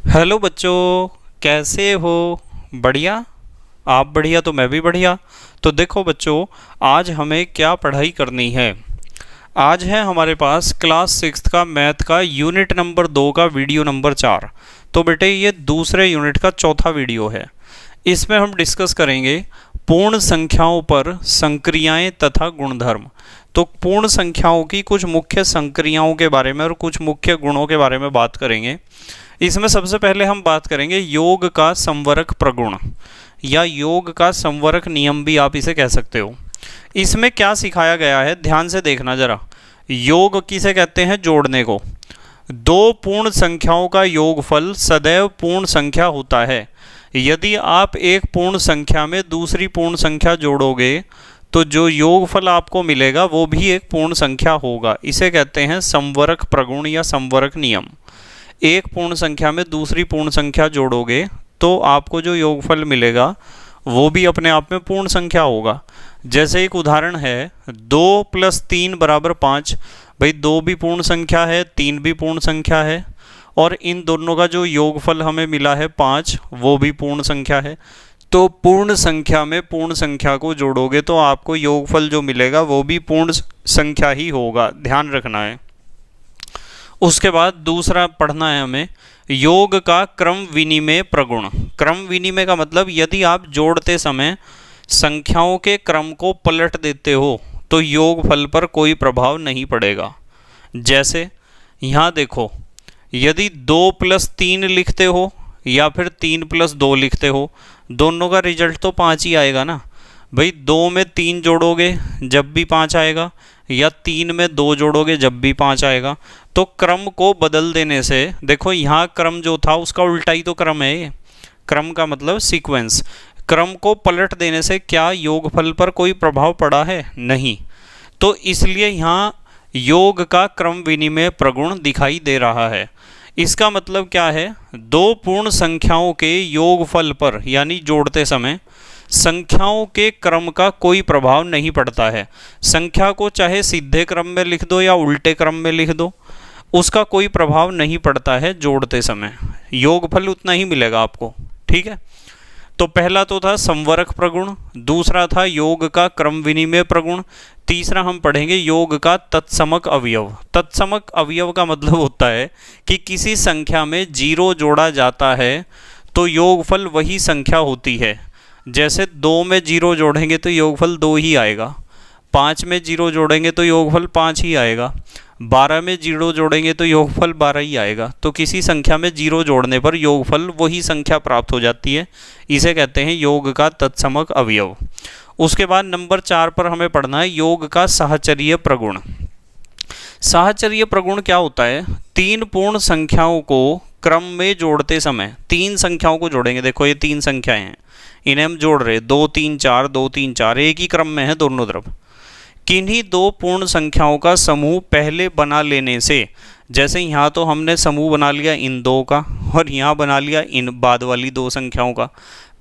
Hello बच्चों, कैसे हो? बढ़िया। आप बढ़िया तो मैं भी बढ़िया। तो देखो बच्चों, आज हमें क्या पढ़ाई करनी है। आज है हमारे पास क्लास सिक्स्थ का मैथ का यूनिट नंबर 2 का वीडियो नंबर 4। तो बेटे ये दूसरे यूनिट का चौथा वीडियो है। इसमें हम डिस्कस करेंगे पूर्ण संख्याओं पर संक्रियाएं तथा गुणधर्म। तो पूर्ण संख्याओं की कुछ मुख्य संक्रियाओं के बारे में और कुछ मुख्य गुणों के बारे में बात करेंगे। इसमें सबसे पहले हम बात करेंगे योग का संवरक प्रगुण या योग का संवरक नियम भी आप इसे कह सकते हो। इसमें क्या सिखाया गया है, ध्यान से देखना जरा। योग किसे कहते हैं? जोड़ने को। दो पूर्ण संख्याओं का योगफल सदैव पूर्ण संख्या होता है। यदि आप एक पूर्ण संख्या में दूसरी पूर्ण संख्या जोड़ोगे तो जो योगफल आपको मिलेगा वो भी एक पूर्ण संख्या होगा। इसे कहते हैं संवरक प्रगुण या संवरक नियम। एक पूर्ण संख्या में दूसरी पूर्ण संख्या जोड़ोगे तो आपको जो योगफल मिलेगा वो भी अपने आप में पूर्ण संख्या होगा। जैसे एक उदाहरण है, 2 + 3 = 5। भाई 2 भी पूर्ण संख्या है, 3 भी पूर्ण संख्या है, और इन दोनों का जो योगफल हमें मिला है 5, वो भी पूर्ण संख्या है। तो पूर्ण संख्या में पूर्ण संख्या को जोड़ोगे तो आपको योगफल जो मिलेगा वो भी पूर्ण संख्या ही होगा, ध्यान रखना है। उसके बाद दूसरा पढ़ना है हमें योग का क्रम विनिमय प्रगुण। क्रम विनिमय का मतलब यदि आप जोड़ते समय संख्याओं के क्रम को पलट देते हो तो योगफल पर कोई प्रभाव नहीं पड़ेगा। जैसे यहाँ देखो, यदि 2 + 3 लिखते हो या फिर 3 + 2 लिखते हो, दोनों का रिजल्ट तो 5 ही आएगा ना। भाई 2 में 3 जोड़ोगे जब भी 5 आएगा, या 3 में 2 जोड़ोगे जब भी 5 आएगा। तो क्रम को बदल देने से, देखो यहाँ क्रम जो था उसका उल्टा ही तो क्रम है ये। क्रम का मतलब सीक्वेंस। क्रम को पलट देने से क्या योगफल पर कोई प्रभाव पड़ा है? नहीं। तो इसलिए यहाँ योग का क्रम विनिमय प्रगुण दिखाई दे रहा है। इसका मतलब क्या है? दो पूर्ण संख्याओं के योगफल पर यानी जोड़ते समय संख्याओं के क्रम का कोई प्रभाव नहीं पड़ता है। संख्या को चाहे सीधे क्रम में लिख दो या उल्टे क्रम में लिख दो, उसका कोई प्रभाव नहीं पड़ता है जोड़ते समय। योगफल उतना ही मिलेगा आपको, ठीक है। तो पहला तो था संवरक प्रगुण, दूसरा था योग का क्रम विनिमय प्रगुण, तीसरा हम पढ़ेंगे योग का तत्समक अवयव। तत्समक अवयव का मतलब होता है कि किसी संख्या में 0 जोड़ा जाता है तो योगफल वही संख्या होती है। जैसे 2 में 0 जोड़ेंगे तो योगफल 2 ही आएगा, 5 में 0 जोड़ेंगे तो योगफल 5 ही आएगा, 12 में 0 जोड़ेंगे तो योगफल 12 ही आएगा। तो किसी संख्या में 0 जोड़ने पर योगफल वही संख्या प्राप्त हो जाती है। इसे कहते हैं योग का तत्समक अवयव। उसके बाद नंबर 4 पर हमें पढ़ना है योग का साहचर्य प्रगुण। साहचर्य प्रगुण क्या होता है? 3 पूर्ण संख्याओं को क्रम में जोड़ते समय, 3 संख्याओं को जोड़ेंगे। देखो ये 3 संख्याएं हैं, इन्हें हम जोड़ रहे 2 3 4 2 3 4, एक ही क्रम में है दोनों तरफ। किन्हीं 2 पूर्ण संख्याओं का समूह पहले बना लेने से, जैसे यहाँ तो हमने समूह बना लिया इन 2 का और यहाँ बना लिया इन बाद वाली 2 संख्याओं का,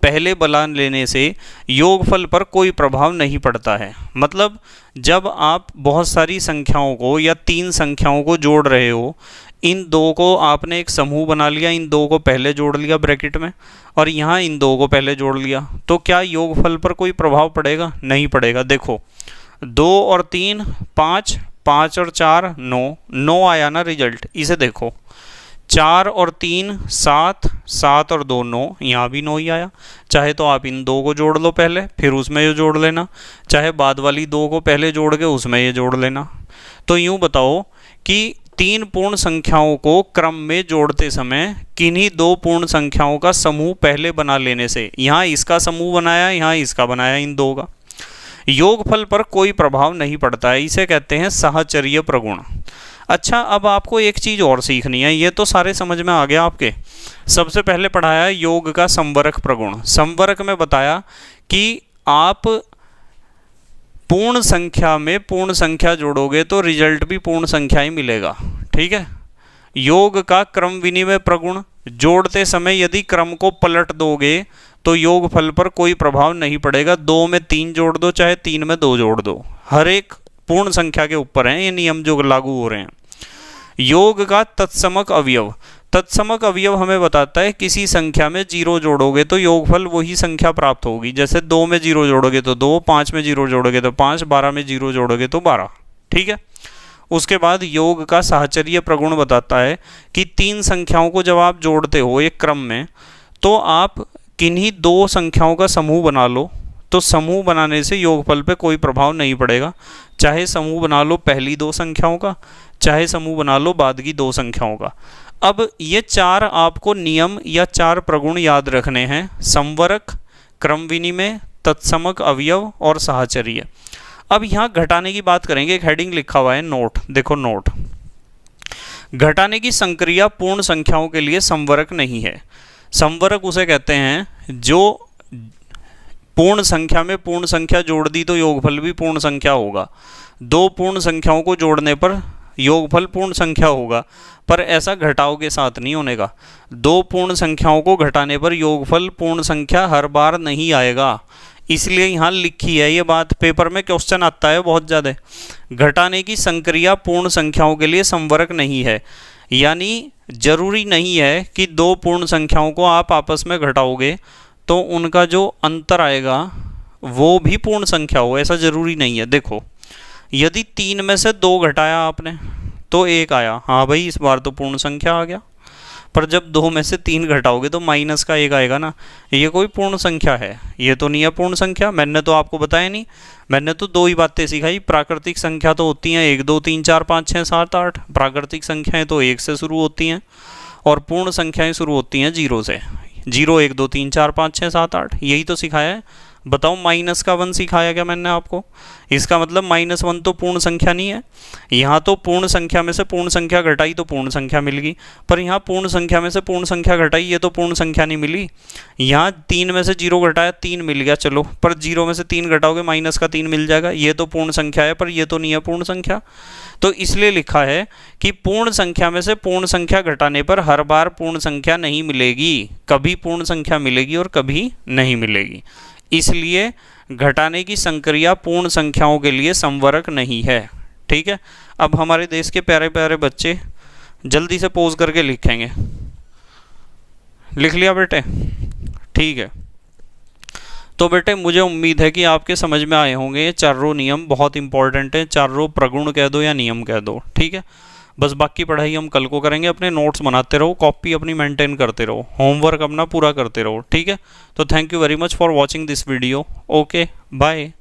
पहले बना लेने से योगफल पर कोई प्रभाव नहीं पड़ता है। मतलब जब आप बहुत सारी संख्याओं को या 3 संख्याओं को जोड़ रहे हो, इन 2 को आपने एक समूह बना लिया, इन 2 को पहले जोड़ लिया ब्रैकेट में, और यहाँ इन 2 को पहले जोड़ लिया, तो क्या योगफल पर कोई प्रभाव पड़ेगा? नहीं पड़ेगा। देखो 2 और 3 5, 5 और 4 9, 9 आया ना रिजल्ट। इसे देखो 4 और 3 7, 7 और 2 9, यहाँ भी 9 ही आया। चाहे तो आप इन 2 को जोड़ लो पहले, फिर उसमें ये जोड़ लेना, चाहे बाद वाली 2 को पहले जोड़ के उसमें ये जोड़ लेना। तो यूँ बताओ कि 3 पूर्ण संख्याओं को क्रम में जोड़ते समय किन्हीं 2 पूर्ण संख्याओं का समूह पहले बना लेने से, यहाँ इसका समूह बनाया, यहाँ इसका बनाया, इन 2 का, योगफल पर कोई प्रभाव नहीं पड़ता है। इसे कहते हैं साहचर्य प्रगुण। अच्छा, अब आपको एक चीज़ और सीखनी है। ये तो सारे समझ में आ गया आपके। सबसे पहले पढ़ाया योग का संवरक प्रगुण। संवरक में बताया कि आप पूर्ण संख्या में पूर्ण संख्या जोड़ोगे तो रिजल्ट भी पूर्ण संख्या ही मिलेगा, ठीक है। योग का क्रम विनिमय प्रगुण, जोड़ते समय यदि क्रम को पलट दोगे तो योगफल पर कोई प्रभाव नहीं पड़ेगा। 2 में 3 जोड़ दो, चाहे 3 में 2 जोड़ दो, हर एक पूर्ण संख्या के ऊपर हैं ये नियम जो लागू हो रहे हैं। योग का तत्समक अवयव, तत्समक अवयव हमें बताता है किसी संख्या में जीरो जोड़ोगे तो योगफल वही संख्या प्राप्त होगी। जैसे 2 में जीरो जोड़ोगे तो 2, 5 में जीरो जोड़ोगे तो 5, 12 में जीरो जोड़ोगे तो 12। ठीक है। उसके बाद योग का साहचर्य प्रगुण बताता है कि तीन संख्याओं को जब आप जोड़ते हो एक क्रम में, तो आप किन्हीं दो संख्याओं का समूह बना लो, तो समूह बनाने से योगफल पे कोई प्रभाव नहीं पड़ेगा। चाहे समूह बना लो पहली दो संख्याओं का, चाहे समूह बना लो बाद की दो संख्याओं का। अब ये चार आपको नियम या चार प्रगुण याद रखने हैं: संवरक, क्रम विनिमय, तत्समक अवयव और साहचर्य। अब यहाँ घटाने की बात करेंगे। एक हेडिंग लिखा हुआ है नोट, देखो नोट। घटाने की संक्रिया पूर्ण संख्याओं के लिए संवरक नहीं है। संवरक उसे कहते हैं जो पूर्ण संख्या में पूर्ण संख्या जोड़ दी तो योगफल भी पूर्ण संख्या होगा। दो पूर्ण संख्याओं को जोड़ने पर योगफल पूर्ण संख्या होगा, पर ऐसा घटाव के साथ नहीं होने का। दो पूर्ण संख्याओं को घटाने पर योगफल पूर्ण संख्या हर बार नहीं आएगा, इसलिए यहाँ लिखी है ये बात। पेपर में क्वेश्चन आता है बहुत ज़्यादा। घटाने की संक्रिया पूर्ण संख्याओं के लिए संवरक नहीं है, यानी जरूरी नहीं है कि दो पूर्ण संख्याओं को आप आपस में घटाओगे तो उनका जो अंतर आएगा वो भी पूर्ण संख्या हो, ऐसा जरूरी नहीं है। देखो, यदि 3 में से 2 घटाया आपने तो 1 आया, हाँ भाई इस बार तो पूर्ण संख्या आ गया। पर जब 2 में से 3 घटाओगे तो माइनस का 1 आएगा ना, ये कोई पूर्ण संख्या है? ये तो नहीं है पूर्ण संख्या। मैंने तो आपको बताया नहीं, मैंने तो 2 ही बातें सिखाई। प्राकृतिक संख्या तो होती हैं 1, 2, 3, 4, 5, 6, 7, 8। प्राकृतिक संख्याएं तो 1 से शुरू होती हैं और पूर्ण संख्याएं शुरू होती हैं 0 से। 0, 1, 2, 3, 4, 5, 6, 7, 8, यही तो सिखाया है। बताओ माइनस का 1 सिखाया क्या मैंने आपको? इसका मतलब -1 तो पूर्ण संख्या नहीं है। यहाँ तो पूर्ण संख्या में से पूर्ण संख्या घटाई तो पूर्ण संख्या मिल गई, पर यहाँ पूर्ण संख्या में से पूर्ण संख्या घटाई ये तो पूर्ण संख्या नहीं मिली। यहाँ 3 में से 0 घटाया 3 मिल गया, चलो, पर 0 में से 3 घटाओगे माइनस का 3 मिल जाएगा, ये तो पूर्ण संख्या है, पर ये तो नहीं है पूर्ण संख्या। तो इसलिए लिखा है कि पूर्ण संख्या में से पूर्ण संख्या घटाने पर हर बार पूर्ण संख्या नहीं मिलेगी, कभी पूर्ण संख्या मिलेगी और कभी नहीं मिलेगी। इसलिए घटाने की संक्रिया पूर्ण संख्याओं के लिए संवरक नहीं है। ठीक है। अब हमारे देश के प्यारे प्यारे बच्चे जल्दी से पोज करके लिखेंगे। लिख लिया बेटे? ठीक है। तो बेटे मुझे उम्मीद है कि आपके समझ में आए होंगे। ये चारों नियम बहुत इंपॉर्टेंट है, चारों प्रगुण कह दो या नियम कह दो। ठीक है। बस बाकी पढ़ाई हम कल को करेंगे। अपने नोट्स बनाते रहो, कॉपी अपनी मेंटेन करते रहो, होमवर्क अपना पूरा करते रहो। ठीक है। तो thank you very much for watching this video. Okay, bye.